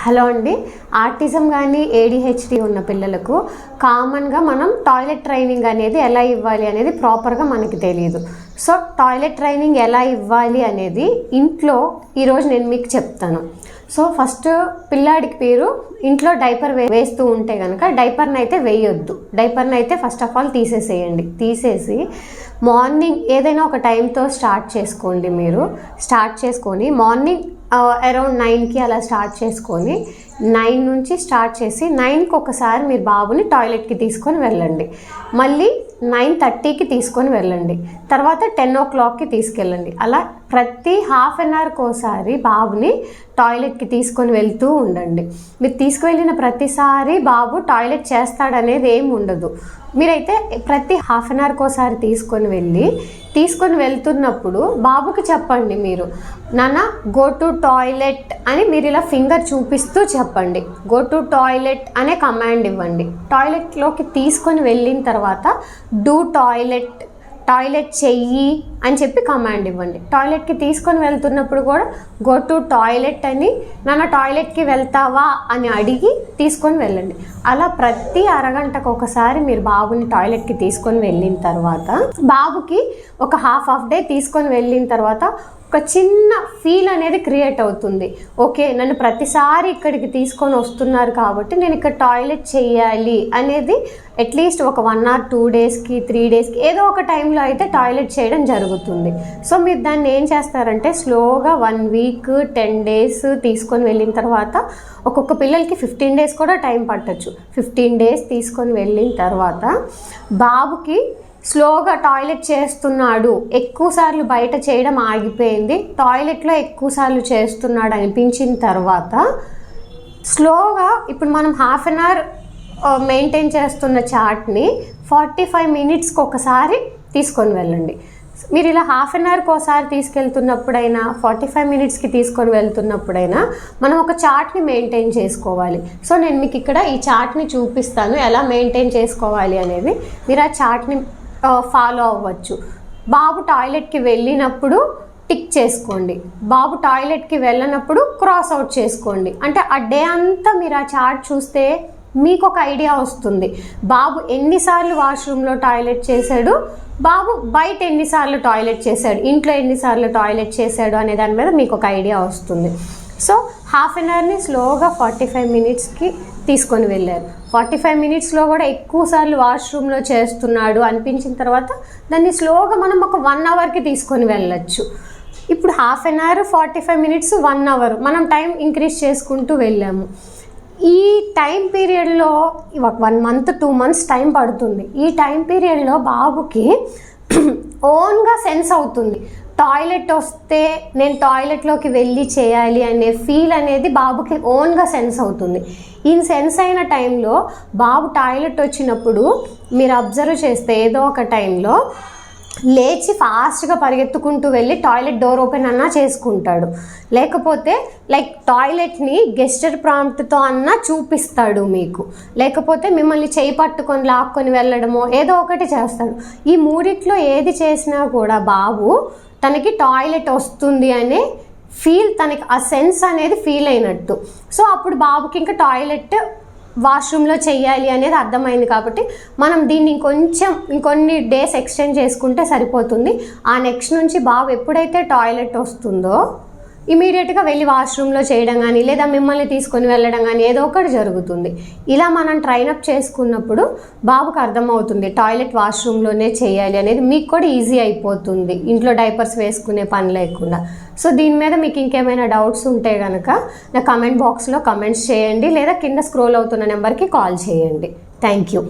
Hello అండి. Autism కానీ ADHD ఉన్న పిల్లలకు కామన్గా మనం టాయిలెట్ ట్రైనింగ్ అనేది ఎలా ఇవ్వాలి అనేది ప్రాపర్గా మనకి తెలియదు. సో టాయిలెట్ ట్రైనింగ్ ఎలా ఇవ్వాలి అనేది ఇంట్లో ఈరోజు నేను మీకు చెప్తాను. సో ఫస్ట్ పిల్లాడికి పేరు ఇంట్లో డైపర్ వేస్తూ ఉంటే కనుక డైపర్ని అయితే వేయొద్దు. డైపర్ని అయితే ఫస్ట్ ఆఫ్ ఆల్ తీసేసేయండి. తీసేసి మార్నింగ్ ఏదైనా ఒక టైంతో స్టార్ట్ చేసుకోండి. మీరు స్టార్ట్ చేసుకొని మార్నింగ్ అరౌండ్ 9కి అలా స్టార్ట్ చేసుకొని 9 నుంచి స్టార్ట్ చేసి 9కి ఒకసారి మీరు బాబుని టాయిలెట్కి తీసుకొని వెళ్ళండి. మళ్ళీ 9:30కి తీసుకొని వెళ్ళండి. తర్వాత 10 o'clockకి తీసుకెళ్ళండి. అలా ప్రతి హాఫ్ అన్ అవర్కి ఒకసారి బాబుని టాయిలెట్కి తీసుకొని వెళ్తూ ఉండండి. మీరు తీసుకువెళ్ళిన ప్రతిసారి బాబు టాయిలెట్ చేస్తాడనేది ఏమి ఉండదు. మీరైతే ప్రతి హాఫ్ అన్ అవర్కి ఒకసారి తీసుకొని వెళ్తున్నప్పుడు బాబుకి చెప్పండి, మీరు నాన్న గో టు టాయిలెట్ అని మీరు ఇలా ఫింగర్ చూపిస్తూ చెప్పండి. గో టు టాయిలెట్ అనే కమాండ్ ఇవ్వండి. టాయిలెట్లోకి తీసుకొని వెళ్ళిన తర్వాత డూ టాయిలెట్ చెయ్యి అని చెప్పి కమాండ్ ఇవ్వండి. టాయిలెట్కి తీసుకొని వెళ్తున్నప్పుడు కూడా గో టు టాయిలెట్ అని, నాన్న టాయిలెట్కి వెళ్తావా అని అడిగి తీసుకొని వెళ్ళండి. అలా ప్రతి అరగంటకు ఒకసారి మీరు బాబుని టాయిలెట్కి తీసుకొని వెళ్ళిన తర్వాత బాబుకి ఒక హాఫ్ డే తీసుకొని వెళ్ళిన తర్వాత ఒక చిన్న ఫీల్ అనేది క్రియేట్ అవుతుంది. ఓకే, నన్ను ప్రతిసారి ఇక్కడికి తీసుకొని వస్తున్నారు కాబట్టి నేను ఇక్కడ టాయిలెట్ చేయాలి అనేది అట్లీస్ట్ ఒక 1 or 2 daysకి 3 daysకి ఏదో ఒక టైంలో అయితే టాయిలెట్ చేయడం జరుగుతుంది. సో మీరు దాన్ని ఏం చేస్తారంటే స్లోగా 1 week 10 days తీసుకొని వెళ్ళిన తర్వాత ఒక్కొక్క పిల్లలకి 15 days కూడా టైం పట్టచ్చు. 15 days తీసుకొని వెళ్ళిన తర్వాత బాబుకి స్లోగా టాయిలెట్ చేస్తున్నాడు, ఎక్కువసార్లు బయట చేయడం ఆగిపోయింది, టాయిలెట్లో ఎక్కువసార్లు చేస్తున్నాడు అనిపించిన తర్వాత స్లోగా ఇప్పుడు మనం హాఫ్ అన్ అవర్ మెయింటైన్ చేస్తున్న చార్ట్ని 45 minutesకి ఒకసారి తీసుకొని వెళ్ళండి. మీరు ఇలా హాఫ్ అన్ అవర్కి ఒకసారి తీసుకెళ్తున్నప్పుడైనా 45 minutesకి తీసుకొని వెళ్తున్నప్పుడైనా మనం ఒక చార్ట్ని మెయింటైన్ చేసుకోవాలి. సో నేను మీకు ఇక్కడ ఈ చార్ట్ని చూపిస్తాను ఎలా మెయింటైన్ చేసుకోవాలి అనేది. మీరు ఆ చార్ట్ని ఫాలో అవ్వచ్చు. బాబు టాయిలెట్కి వెళ్ళినప్పుడు టిక్ చేసుకోండి, బాబు టాయిలెట్కి వెళ్ళినప్పుడు క్రాస్ అవుట్ చేసుకోండి. అంటే ఆ డే అంతా మీరు ఆ చార్ట్ చూస్తే మీకు ఒక ఐడియా వస్తుంది. బాబు ఎన్నిసార్లు వాష్రూమ్లో టాయిలెట్ చేశాడు, బాబు బయట ఎన్నిసార్లు టాయిలెట్ చేశాడు, ఇంట్లో ఎన్నిసార్లు టాయిలెట్ చేశాడు అనే దాని మీద మీకు ఒక ఐడియా వస్తుంది. సో హాఫ్ అన్ అవర్ని స్లోగా 45 minutesకి తీసుకొని వెళ్ళారు. 45 minutesలో కూడా ఎక్కువసార్లు వాష్రూమ్లో చేస్తున్నాడు అనిపించిన తర్వాత దాన్ని స్లోగా మనం ఒక 1 hourకి తీసుకొని వెళ్ళచ్చు. ఇప్పుడు half an hour 45 minutes 1 hour మనం టైం ఇంక్రీజ్ చేసుకుంటూ వెళ్ళాము. ఈ టైం పీరియడ్లో 1 month 2 months టైం పడుతుంది. ఈ టైం పీరియడ్లో బాబుకి ఓన్గా సెన్స్ అవుతుంది. టాయిలెట్ వస్తే నేను టాయిలెట్లోకి వెళ్ళి చేయాలి అనే ఫీల్ అనేది బాబుకి ఓన్గా సెన్స్ అవుతుంది. ఈ సెన్స్ అయిన టైంలో బాబు టాయిలెట్ వచ్చినప్పుడు మీరు అబ్జర్వ్ చేస్తే ఏదో ఒక టైంలో లేచి ఫాస్ట్గా పరిగెత్తుకుంటూ వెళ్ళి టాయిలెట్ డోర్ ఓపెన్ అన్నా చేసుకుంటాడు, లేకపోతే టాయిలెట్ని గెస్చర్ ప్రాంప్ట్తో అన్నా చూపిస్తాడు మీకు, లేకపోతే మిమ్మల్ని చేయి పట్టుకొని లాక్కొని వెళ్ళడమో ఏదో ఒకటి చేస్తాడు. ఈ మూడిట్లో ఏది చేసినా కూడా బాబు తనకి టాయిలెట్ వస్తుంది అనే ఫీల్, తనకి ఆ సెన్స్ అనేది ఫీల్ అయినట్టు. సో అప్పుడు బాబుకి ఇంకా టాయిలెట్ వాష్రూమ్లో చెయ్యాలి అనేది అర్థమైంది కాబట్టి మనం దీన్ని ఇంకొన్ని డేస్ ఎక్స్టెండ్ చేసుకుంటే సరిపోతుంది. ఆ నెక్స్ట్ నుంచి బాబు ఎప్పుడైతే టాయిలెట్ వస్తుందో ఇమీడియట్గా వెళ్ళి వాష్రూమ్లో చేయడం కానీ లేదా మిమ్మల్ని తీసుకొని వెళ్ళడం కానీ ఏదో ఒకటి జరుగుతుంది. ఇలా మనం ట్రైనప్ చేసుకున్నప్పుడు బాబుకు అర్థమవుతుంది టాయిలెట్ వాష్రూమ్లోనే చేయాలి అనేది. మీకు కూడా ఈజీ అయిపోతుంది ఇంట్లో డైపర్స్ వేసుకునే పని లేకుండా. సో దీని మీద మీకు ఇంకేమైనా డౌట్స్ ఉంటే కనుక నా కమెంట్ బాక్స్లో కమెంట్స్ చేయండి, లేదా కింద స్క్రోల్ అవుతున్న నెంబర్కి కాల్ చేయండి. Thank you.